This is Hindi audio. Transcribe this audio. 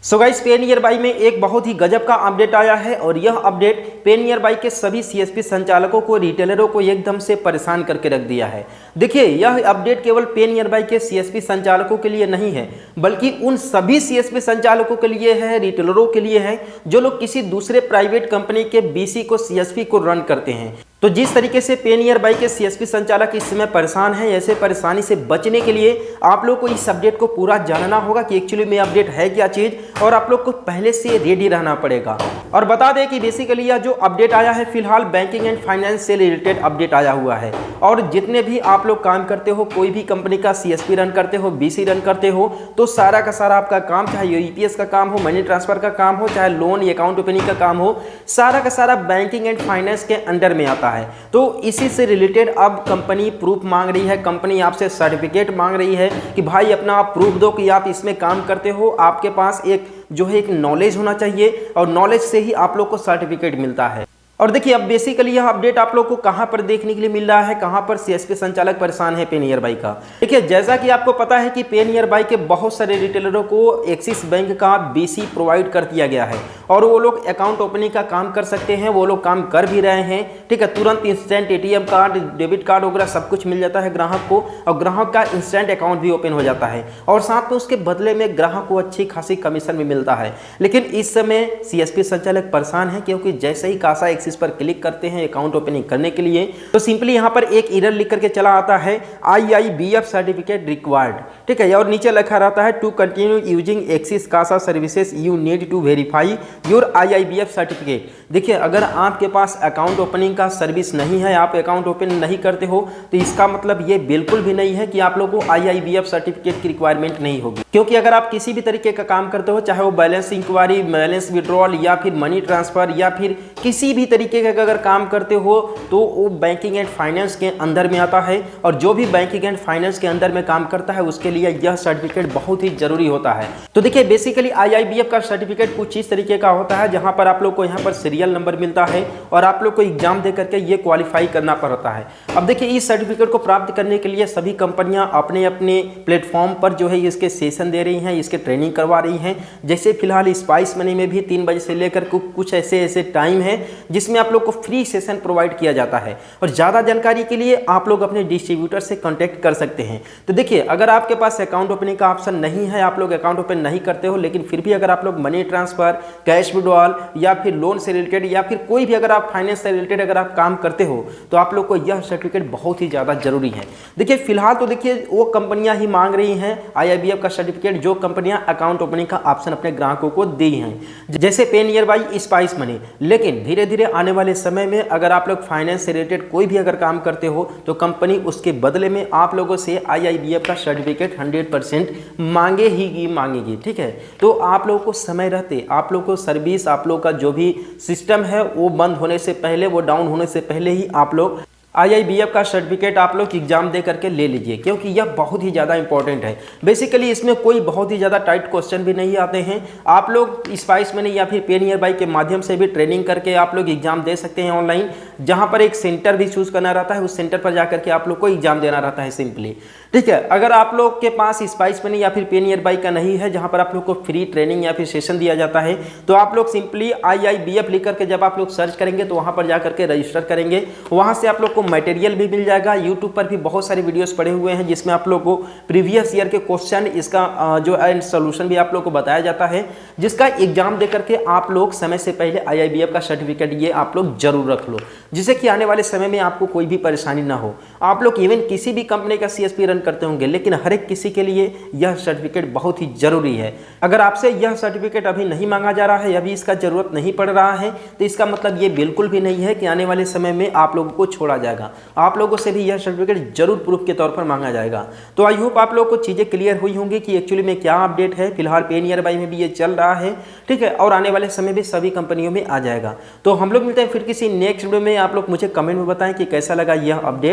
सो गाइस, पेनियरबाई में एक बहुत ही गजब का अपडेट आया है और यह अपडेट पेनियरबाई के सभी सीएसपी संचालकों को, रिटेलरों को एकदम से परेशान करके रख दिया है। देखिए, यह अपडेट केवल पेनियरबाई के सीएसपी संचालकों के लिए नहीं है, बल्कि उन सभी सीएसपी संचालकों के लिए है, रिटेलरों के लिए है, जो लोग किसी दूसरे प्राइवेट कंपनी के बीसी को, सीएसपी को रन करते हैं। तो जिस तरीके से पेनियरबाई के सीएसपी संचालक इस समय परेशान हैं, ऐसे परेशानी से बचने के लिए आप लोग को इस अपडेट को पूरा जानना होगा कि एक्चुअली में अपडेट है क्या चीज़, और आप लोग को पहले से रेडी रहना पड़ेगा। और बता दें कि बेसिकली यह जो अपडेट आया है, फिलहाल बैंकिंग एंड फाइनेंस से रिलेटेड अपडेट आया हुआ है। और जितने भी आप लोग काम करते हो, कोई भी कंपनी का सीएसपी रन करते हो, बीसी रन करते हो, तो सारा का सारा आपका काम, चाहे ईपीएस का काम हो, मनी ट्रांसफर का काम हो, चाहे लोन अकाउंट ओपनिंग का काम हो, सारा का सारा बैंकिंग एंड फाइनेंस के अंडर में आता है। तो इसी से रिलेटेड अब कंपनी प्रूफ मांग रही है, कंपनी आपसे सर्टिफिकेट मांग रही है कि भाई अपना आप प्रूफ दो कि आप इसमें काम करते हो। आपके पास एक जो है एक नॉलेज होना चाहिए, और नॉलेज से ही आप लोग को सर्टिफिकेट मिलता है। और देखिए, अब बेसिकली यह अपडेट आप लोग को कहां पर देखने के लिए मिल रहा है, कहां पर सीएसपी संचालक परेशान है पेनियरबाई का। देखिए, जैसा कि आपको पता है कि पेनियरबाई के बहुत सारे रिटेलरों को एक्सिस बैंक का बीसी प्रोवाइड कर दिया गया है, और वो लोग अकाउंट ओपनिंग का काम कर सकते हैं, वो लोग काम कर भी रहे हैं। ठीक है, तुरंत instant ATM card, debit card वगैरह सब कुछ मिल जाता है ग्राहक को, और ग्राहक का इंस्टेंट अकाउंट भी ओपन हो जाता है, और साथ में उसके बदले में ग्राहक को अच्छी खासी कमीशन भी मिलता है। लेकिन इस समय सीएसपी संचालक परेशान है, क्योंकि जैसे ही casa एक्सिस पर क्लिक करते हैं अकाउंट ओपनिंग करने के लिए, तो सिंपली यहां पर एक एरर लिख करके चला आता है, Iibf सर्टिफिकेट रिक्वायर्ड। ठीक है, और नीचे लिखा रहता है, to continue using Axis casa services you need to verify your Iibf certificate. देखिए, अगर आपके पास अकाउंट ओपनिंग का सर्विस नहीं है, आप अकाउंट ओपन नहीं करते हो, तो इसका मतलब ये बिल्कुल भी नहीं है कि आप लोगों को Iibf सर्टिफिकेट की रिक्वायरमेंट नहीं होगी। क्योंकि अगर आप किसी भी तरीके का काम करते हो, चाहे वो बैलेंस इंक्वायरी, बैलेंस विड्रॉल, या फिर मनी ट्रांसफर, या फिर किसी भी तरीके का अगर काम करते हो, तो वो बैंकिंग एंड फाइनेंस के अंदर में आता है, और जो भी बैंकिंग एंड फाइनेंस के अंदर में काम करता है उसके लिए यह सर्टिफिकेट बहुत ही जरूरी होता है। तो देखिए, बेसिकली Iibf का सर्टिफिकेट कुछ इस तरीके का होता है, जहां पर आप लोग को यहाँ पर सीरियल नंबर मिलता है, और आप लोग को एग्जाम दे करके ये क्वालिफाई करना पड़ता है। अब देखिए, इस सर्टिफिकेट को प्राप्त करने के लिए सभी कंपनियां अपने अपने प्लेटफॉर्म पर जो है इसके सेशन दे रही हैं, इसके ट्रेनिंग करवा रही हैं। जैसे फिलहाल स्पाइस मनी में भी 3 बजे से लेकर कुछ ऐसे टाइम है जिसमें आप लोग को फ्री सेशन प्रोवाइड किया जाता है, और ज़्यादा जानकारी के लिए आप लोग अपने डिस्ट्रीब्यूटर से कॉन्टैक्ट कर सकते हैं। तो देखिए, अगर आपके पास अकाउंट ओपनिंग का ऑप्शन नहीं है, आप लोग अकाउंट ओपन नहीं करते हो, लेकिन फिर भी अगर आप लोग मनी ट्रांसफर, कैश विड्रॉल, या फिर लोन से रिलेटेड, या फिर कोई भी अगर आप फाइनेंस से रिलेटेड अगर आप काम करते हो, तो आप लोग को यह सर्टिफिकेट बहुत ही ज़्यादा जरूरी है। देखिए, फिलहाल तो देखिए वो कंपनियां ही मांग रही हैं Iibf का सर्टिफिकेट, जो कंपनियां अकाउंट ओपनिंग का ऑप्शन अपने ग्राहकों को दी हैं, जैसे पेनियरबाई, स्पाइस मनी। लेकिन धीरे धीरे आने वाले समय में अगर आप लोग फाइनेंस से रिलेटेड कोई भी अगर काम करते हो, तो कंपनी उसके बदले में आप लोगों से Iibf का सर्टिफिकेट 100% मांगेगी। ठीक है, तो आप लोगों को समय रहते, आप लोग को सर्विस, आप लोग का जो भी सिस्टम है वो बंद होने से पहले, वो डाउन होने से पहले ही आप लोग Iibf का सर्टिफिकेट आप लोग एग्जाम दे करके ले लीजिए, क्योंकि यह बहुत ही ज़्यादा इंपॉर्टेंट है। बेसिकली इसमें कोई बहुत ही ज़्यादा टाइट क्वेश्चन भी नहीं आते हैं। आप लोग स्पाइस मनी या फिर पेनियरबाई के माध्यम से भी ट्रेनिंग करके आप लोग एग्जाम दे सकते हैं ऑनलाइन, जहां पर एक सेंटर भी चूज करना रहता है, उस सेंटर पर जाकर के आप लोग को एग्जाम देना रहता है सिंपली। ठीक है, अगर आप लोग के पास स्पाइस मनी या फिर पेनियरबाई का नहीं है, जहाँ पर आप लोग को फ्री ट्रेनिंग या फिर सेशन दिया जाता है, तो आप लोग सिंपली Iibf लिख करके जब आप लोग सर्च करेंगे, तो वहाँ पर जाकर के रजिस्टर करेंगे। वहाँ से आप लोग को मटेरियल भी मिल जाएगा। यूट्यूब पर भी बहुत सारे वीडियोस पड़े हुए हैं, जिसमें आप लोग को प्रीवियस ईयर के क्वेश्चन, इसका जो एंड सोल्यूशन भी आप लोग को बताया जाता है, जिसका एग्जाम दे करके आप लोग समय से पहले Iibf का सर्टिफिकेट ये आप लोग जरूर रख लो, जिससे कि आने वाले समय में आपको कोई भी परेशानी ना हो। आप लोग इवन किसी भी कंपनी का सीएसपी रन करते होंगे, लेकिन हर एक किसी के लिए यह सर्टिफिकेट बहुत ही जरूरी है। अगर आपसे यह सर्टिफिकेट अभी नहीं मांगा जा रहा है, अभी इसका जरूरत नहीं पड़ रहा है, तो इसका मतलब ये बिल्कुल भी नहीं है कि आने वाले समय में आप लोगों को छोड़ा जाएगा। आप लोगों से भी यह सर्टिफिकेट जरूर प्रूफ के तौर पर मांगा जाएगा। तो आई होप आप लोगों को चीजें क्लियर हुई होंगी कि एक्चुअली में क्या अपडेट है। फिलहाल पेनियरबाई में भी ये चल रहा है, ठीक है, और आने वाले समय में सभी कंपनियों में आ जाएगा। तो हम लोग मिलते हैं फिर किसी नेक्स्ट वीडियो में। आप लोग मुझे कमेंट में बताएं कि कैसा लगा यह अपडेट।